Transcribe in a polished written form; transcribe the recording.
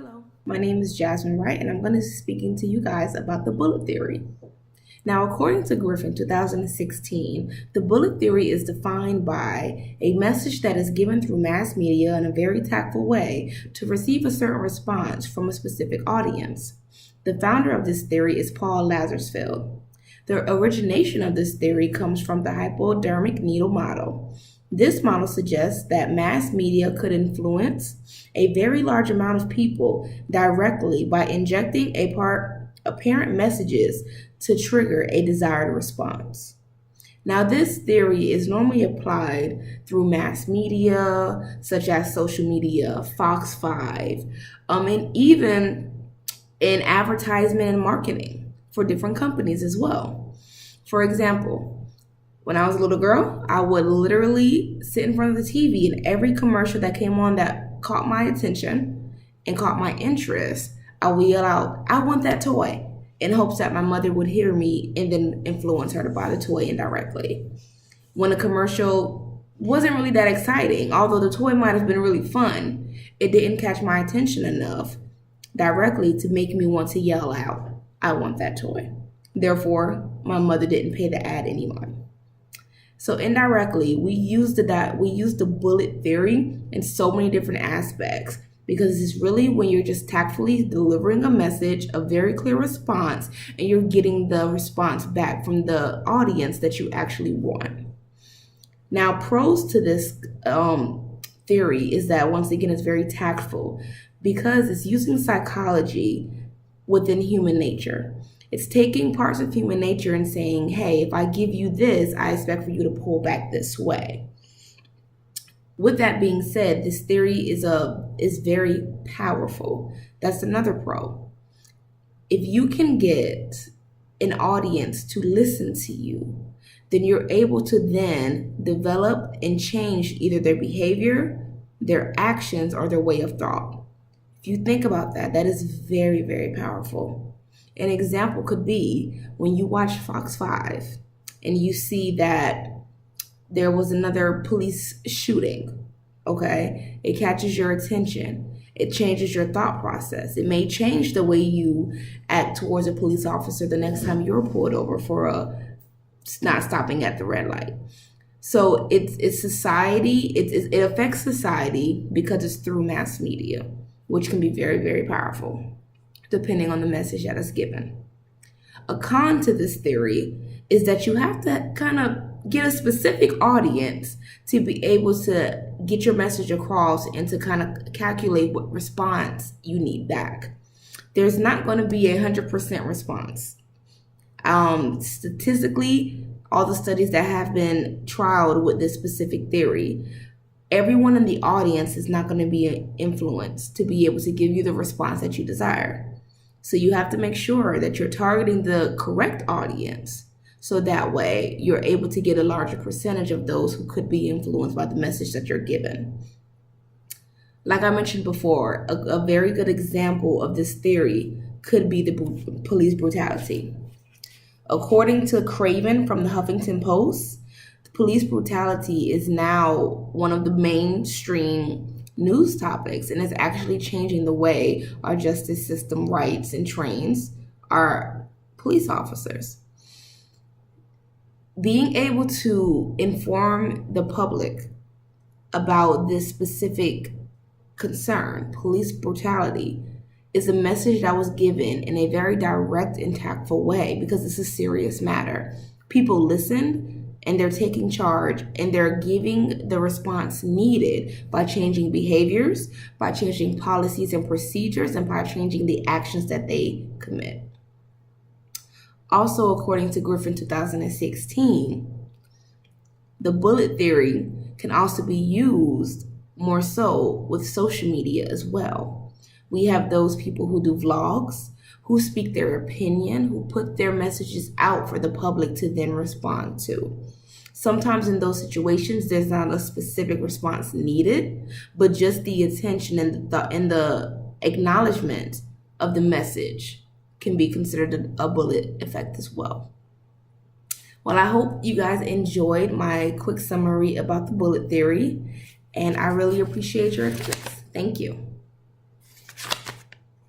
Hello, my name is Jasmine Wright, and I'm going to be speaking to you guys about the bullet theory. Now, according to Griffin 2016, the bullet theory is defined by a message that is given through mass media in a very tactful way to receive a certain response from a specific audience. The founder of this theory is Paul Lazarsfeld. The origination of this theory comes from the hypodermic needle model. This model suggests that mass media could influence a very large amount of people directly by injecting apparent messages to trigger a desired response. Now, this theory is normally applied through mass media, such as social media, Fox 5, and even in advertisement and marketing for different companies as well. For example, when I was a little girl, I would literally sit in front of the TV, and every commercial that came on that caught my attention and caught my interest, I would yell out, "I want that toy," in hopes that my mother would hear me and then influence her to buy the toy indirectly. When a commercial wasn't really that exciting, although the toy might have been really fun, it didn't catch my attention enough directly to make me want to yell out, "I want that toy." Therefore, my mother didn't pay the ad anymore. So indirectly, we use the bullet theory in so many different aspects, because it's really when you're just tactfully delivering a message, a very clear response, and you're getting the response back from the audience that you actually want. Now, pros to this theory is that, once again, it's very tactful because it's using psychology within human nature. It's taking parts of human nature and saying, hey, if I give you this, I expect for you to pull back this way. With that being said, this theory is very powerful. That's another pro. If you can get an audience to listen to you, then you're able to then develop and change either their behavior, their actions, or their way of thought. If you think about that, that is very, very powerful. An example could be when you watch Fox 5 and you see that there was another police shooting, okay? It catches your attention. It changes your thought process. It may change the way you act towards a police officer the next time you're pulled over for not stopping at the red light. So it's society. It affects society because it's through mass media, which can be very, very powerful, depending on the message that is given. A con to this theory is that you have to kind of get a specific audience to be able to get your message across and to kind of calculate what response you need back. There's not going to be 100% response. Statistically, all the studies that have been trialed with this specific theory, everyone in the audience is not going to be influenced to be able to give you the response that you desire. So you have to make sure that you're targeting the correct audience, so that way you're able to get a larger percentage of those who could be influenced by the message that you're given. Like I mentioned before, a very good example of this theory could be the police brutality. According to Craven from the Huffington Post, police brutality is now one of the mainstream news topics, and it's actually changing the way our justice system writes and trains our police officers. Being able to inform the public about this specific concern, police brutality, is a message that was given in a very direct and tactful way, because it's a serious matter. People listened, and they're taking charge, and they're giving the response needed by changing behaviors, by changing policies and procedures, and by changing the actions that they commit. Also, according to Griffin 2016, the bullet theory can also be used more so with social media as well. We have those people who do vlogs, who speak their opinion, who put their messages out for the public to then respond to. Sometimes in those situations, there's not a specific response needed, but just the attention and the acknowledgement of the message can be considered a bullet effect as well. Well, I hope you guys enjoyed my quick summary about the bullet theory, and I really appreciate your interest. Thank you.